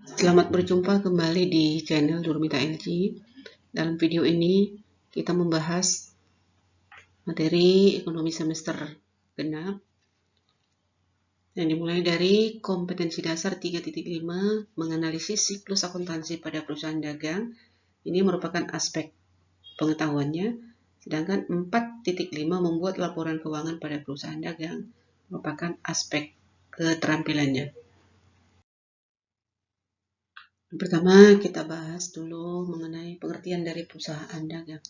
Selamat berjumpa kembali di channel Durmita LG. Dalam video ini kita membahas materi ekonomi semester genap yang dimulai dari kompetensi dasar 3.5 menganalisis siklus akuntansi pada perusahaan dagang. Ini merupakan aspek pengetahuannya, sedangkan 4.5 membuat laporan keuangan pada perusahaan dagang merupakan aspek keterampilannya. Pertama, kita bahas dulu mengenai pengertian dari perusahaan dagang.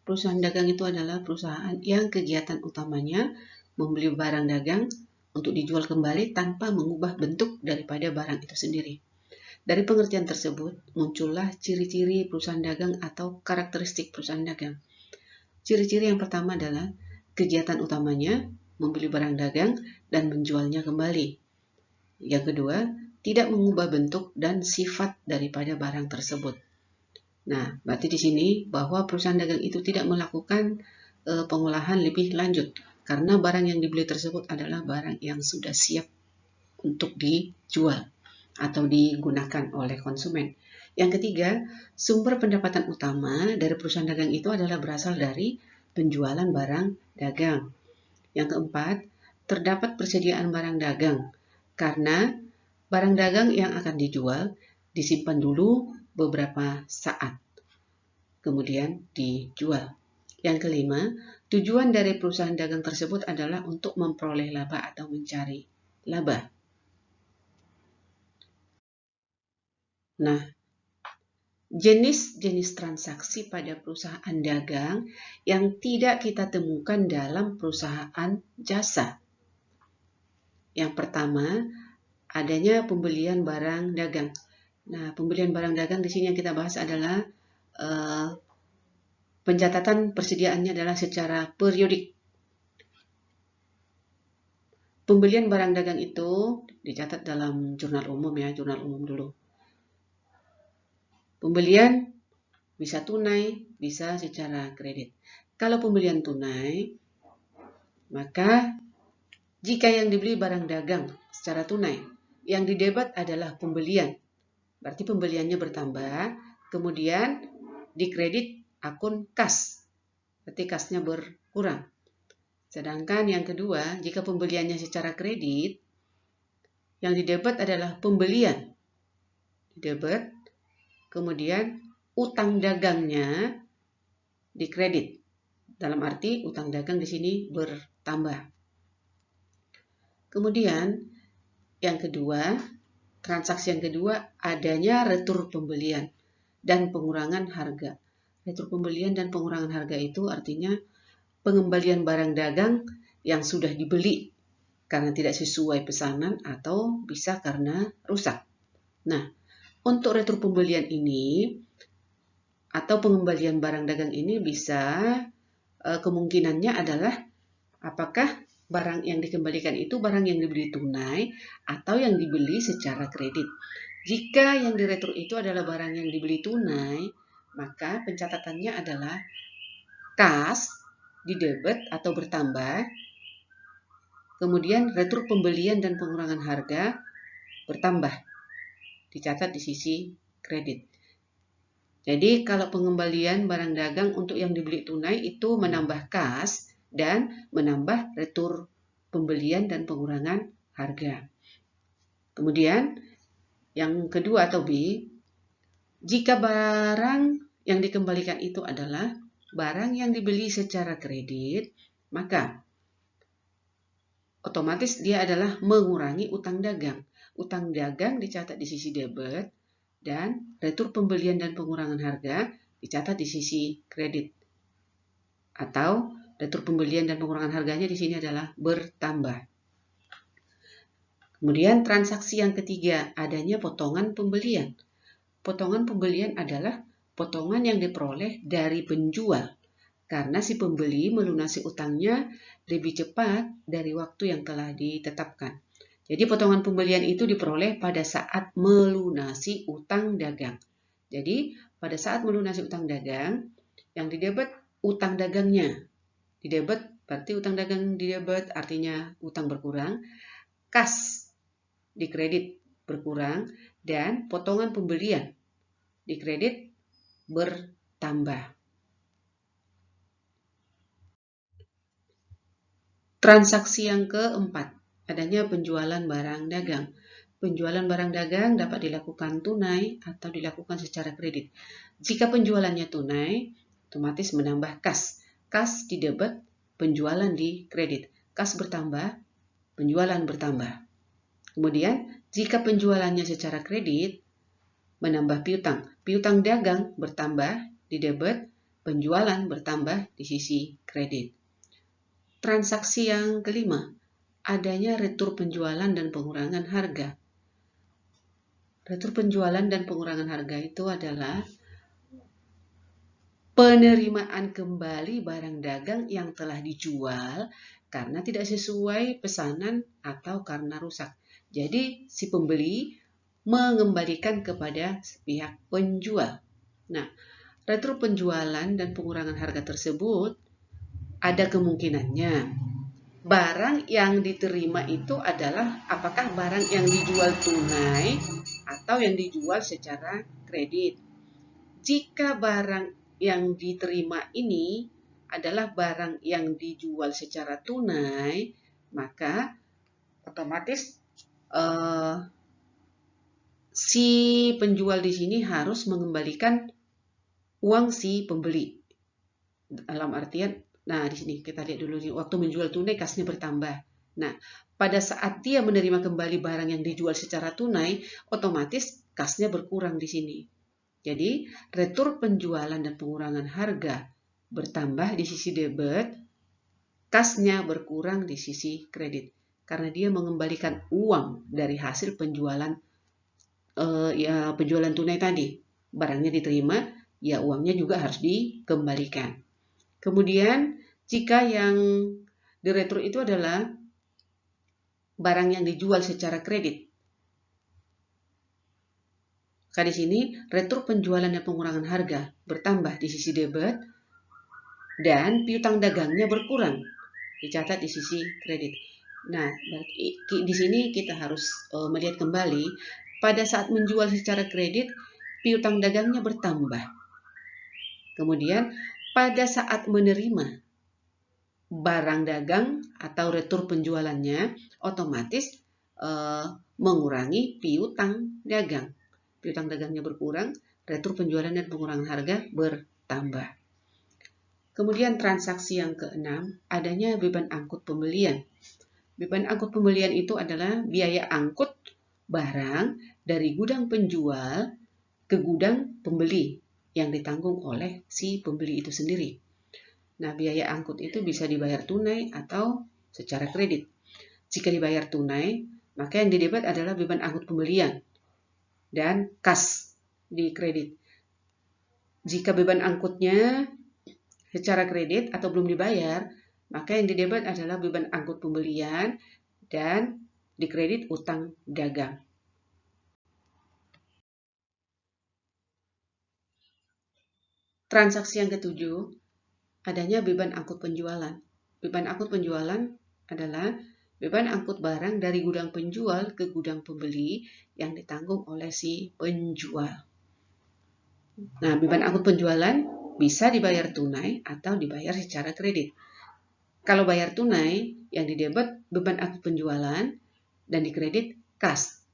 Perusahaan dagang itu adalah perusahaan yang kegiatan utamanya membeli barang dagang untuk dijual kembali tanpa mengubah bentuk daripada barang itu sendiri. Dari pengertian tersebut, muncullah ciri-ciri perusahaan dagang atau karakteristik perusahaan dagang. Ciri-ciri yang pertama adalah kegiatan utamanya membeli barang dagang dan menjualnya kembali. Yang kedua, tidak mengubah bentuk dan sifat daripada barang tersebut. Nah, berarti di sini bahwa perusahaan dagang itu tidak melakukan pengolahan lebih lanjut karena barang yang dibeli tersebut adalah barang yang sudah siap untuk dijual atau digunakan oleh konsumen. Yang ketiga, sumber pendapatan utama dari perusahaan dagang itu adalah berasal dari penjualan barang dagang. Yang keempat, terdapat persediaan barang dagang karena barang dagang yang akan dijual disimpan dulu beberapa saat, kemudian dijual. Yang kelima, tujuan dari perusahaan dagang tersebut adalah untuk memperoleh laba atau mencari laba. Nah, jenis-jenis transaksi pada perusahaan dagang yang tidak kita temukan dalam perusahaan jasa. Yang pertama, adanya pembelian barang dagang. Nah, pembelian barang dagang di sini yang kita bahas adalah pencatatan persediaannya adalah secara periodik. Pembelian barang dagang itu dicatat dalam jurnal umum ya, jurnal umum dulu. Pembelian bisa tunai, bisa secara kredit. Kalau pembelian tunai, maka jika yang dibeli barang dagang secara tunai, yang didebat adalah pembelian. Berarti pembeliannya bertambah, kemudian dikredit akun kas. Berarti kasnya berkurang. Sedangkan yang kedua, jika pembeliannya secara kredit, yang didebat adalah pembelian. Debit, kemudian utang dagangnya dikredit. Dalam arti utang dagang di sini bertambah. Kemudian yang kedua, transaksi yang kedua adanya retur pembelian dan pengurangan harga. Retur pembelian dan pengurangan harga itu artinya pengembalian barang dagang yang sudah dibeli karena tidak sesuai pesanan atau bisa karena rusak. Nah, untuk retur pembelian ini atau pengembalian barang dagang ini bisa kemungkinannya adalah apakah barang yang dikembalikan itu barang yang dibeli tunai atau yang dibeli secara kredit. Jika yang diretur itu adalah barang yang dibeli tunai, maka pencatatannya adalah kas didebet atau bertambah, kemudian retur pembelian dan pengurangan harga bertambah, dicatat di sisi kredit. Jadi kalau pengembalian barang dagang untuk yang dibeli tunai itu menambah kas dan menambah retur pembelian dan pengurangan harga. Kemudian yang kedua atau B, jika barang yang dikembalikan itu adalah barang yang dibeli secara kredit, maka otomatis dia adalah mengurangi utang dagang. Utang dagang dicatat di sisi debit dan retur pembelian dan pengurangan harga dicatat di sisi kredit. Atau retur pembelian dan pengurangan harganya di sini adalah bertambah. Kemudian transaksi yang ketiga, adanya potongan pembelian. Potongan pembelian adalah potongan yang diperoleh dari penjual karena si pembeli melunasi utangnya lebih cepat dari waktu yang telah ditetapkan. Jadi potongan pembelian itu diperoleh pada saat melunasi utang dagang. Jadi pada saat melunasi utang dagang, yang didebet utang dagangnya. Didebet berarti utang dagang didebet artinya utang berkurang. Kas dikredit berkurang, dan potongan pembelian di kredit bertambah. Transaksi yang keempat, adanya penjualan barang dagang. Penjualan barang dagang dapat dilakukan tunai atau dilakukan secara kredit. Jika penjualannya tunai, otomatis menambah kas. Kas di debit, penjualan di kredit. Kas bertambah, penjualan bertambah. Kemudian, jika penjualannya secara kredit, menambah piutang. Piutang dagang bertambah di debit, penjualan bertambah di sisi kredit. Transaksi yang kelima, adanya retur penjualan dan pengurangan harga. Retur penjualan dan pengurangan harga itu adalah penerimaan kembali barang dagang yang telah dijual karena tidak sesuai pesanan atau karena rusak. Jadi si pembeli mengembalikan kepada pihak penjual. Nah, retur penjualan dan pengurangan harga tersebut ada kemungkinannya barang yang diterima itu adalah apakah barang yang dijual tunai atau yang dijual secara kredit. Jika barang yang diterima ini adalah barang yang dijual secara tunai, maka otomatis si penjual di sini harus mengembalikan uang si pembeli. Dalam artian, nah di sini kita lihat dulu nih, waktu menjual tunai kasnya bertambah. Nah, pada saat dia menerima kembali barang yang dijual secara tunai, otomatis kasnya berkurang di sini. Jadi, retur penjualan dan pengurangan harga bertambah di sisi debit, kasnya berkurang di sisi kredit. Karena dia mengembalikan uang dari hasil penjualan penjualan tunai tadi. Barangnya diterima, ya uangnya juga harus dikembalikan. Kemudian, jika yang diretur itu adalah barang yang dijual secara kredit, maka di sini retur penjualan dan pengurangan harga bertambah di sisi debit dan piutang dagangnya berkurang, dicatat di sisi kredit. Nah, di sini kita harus melihat kembali pada saat menjual secara kredit, piutang dagangnya bertambah. Kemudian pada saat menerima barang dagang atau retur penjualannya, otomatis mengurangi piutang dagang. Piutang dagangnya berkurang, retur penjualan dan pengurangan harga bertambah. Kemudian transaksi yang keenam, adanya beban angkut pembelian. Beban angkut pembelian itu adalah biaya angkut barang dari gudang penjual ke gudang pembeli yang ditanggung oleh si pembeli itu sendiri. Nah, biaya angkut itu bisa dibayar tunai atau secara kredit. Jika dibayar tunai, maka yang didebet adalah beban angkut pembelian dan kas di kredit. Jika beban angkutnya secara kredit atau belum dibayar, maka yang didebet adalah beban angkut pembelian dan di kredit utang dagang. Transaksi yang ketujuh, adanya beban angkut penjualan. Beban angkut penjualan adalah beban angkut barang dari gudang penjual ke gudang pembeli yang ditanggung oleh si penjual. Nah, beban angkut penjualan bisa dibayar tunai atau dibayar secara kredit. Kalau bayar tunai, yang didebet beban angkut penjualan dan dikredit kas.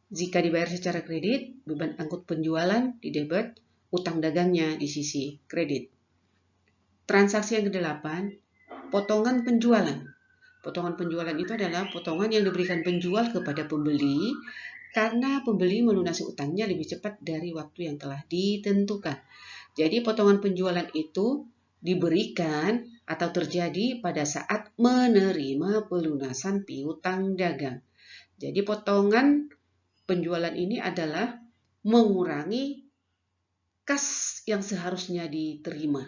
Jika dibayar secara kredit, beban angkut penjualan didebet utang dagangnya di sisi kredit. Transaksi yang ke-8, potongan penjualan. Potongan penjualan itu adalah potongan yang diberikan penjual kepada pembeli karena pembeli melunasi utangnya lebih cepat dari waktu yang telah ditentukan. Jadi potongan penjualan itu diberikan atau terjadi pada saat menerima pelunasan piutang dagang. Jadi potongan penjualan ini adalah mengurangi kas yang seharusnya diterima.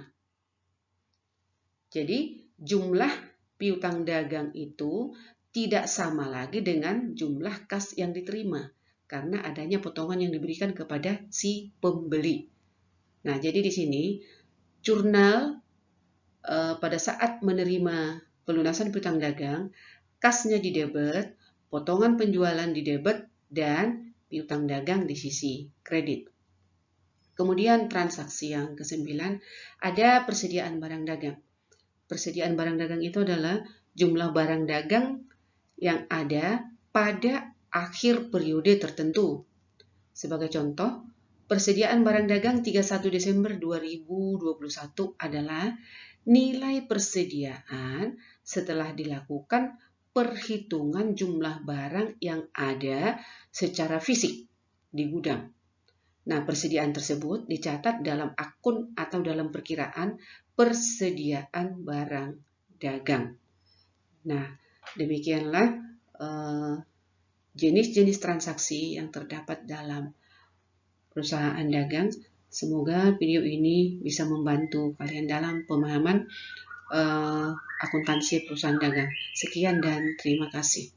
Jadi jumlah piutang dagang itu tidak sama lagi dengan jumlah kas yang diterima karena adanya potongan yang diberikan kepada si pembeli. Nah, jadi di sini jurnal pada saat menerima pelunasan piutang dagang, kasnya didebet, potongan penjualan didebet, dan piutang dagang di sisi kredit. Kemudian transaksi yang ke-9, ada persediaan barang dagang. Persediaan barang dagang itu adalah jumlah barang dagang yang ada pada akhir periode tertentu. Sebagai contoh, persediaan barang dagang 31 Desember 2021 adalah nilai persediaan setelah dilakukan perhitungan jumlah barang yang ada secara fisik di gudang. Nah, persediaan tersebut dicatat dalam akun atau dalam perkiraan persediaan barang dagang. Nah, demikianlah jenis-jenis transaksi yang terdapat dalam perusahaan dagang. Semoga video ini bisa membantu kalian dalam pemahaman akuntansi perusahaan dagang. Sekian dan terima kasih.